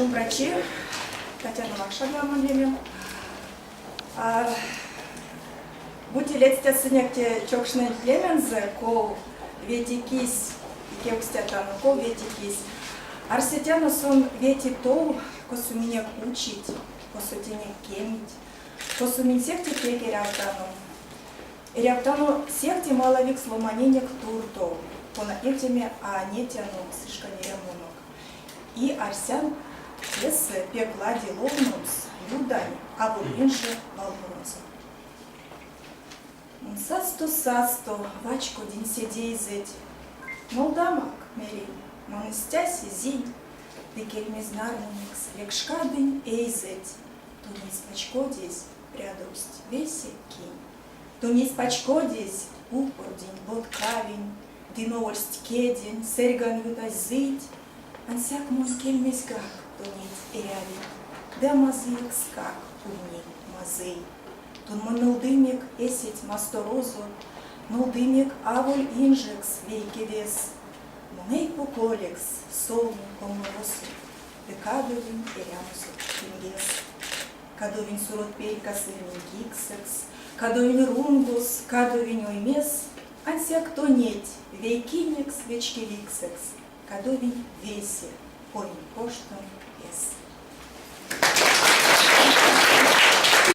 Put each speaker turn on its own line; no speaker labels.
Жумбрачи, Татьяна Макшага Мандемим. Будьте летите сынекте чокшны племензе, кол ветикис, кеустятану, кол ветикис. Арсетяну сон вети то, косу меня учить, косу тени кемить, косу мин секте пеки рявтану. Рявтану секте маловик сломаненек турто, пона этими нетяну сышканерямунок. И арсян если пеклади ловнус, юдань, а вот инже волнуется. Састо, вачко день сидейзеть. Молдамак, мери, монастяси зинь, пекельмизнарникс, лекшкадынь эйзеть. Тунис пачкодись, прядость весе кинь. Тунис пачкодись, упордень, бот кавень, диновольсть кедень, сэрган юдазыть. Ансяк мой кельмизгак, тунит эряви, да мазык скак, уни мазый. Тун монолдымик эсить масторозу, нолдымик аволь инжекс вейкевес. Муней поколекс, солню коморосу, пекадовин эрямусу кингес. Кадовин сурот пейка сырник гиксекс, кадовин рунгус, кадовин оймес. Ансяк тонеть, вейкинекс вечкеликсекс. Кадовин весе, поин поштом ес.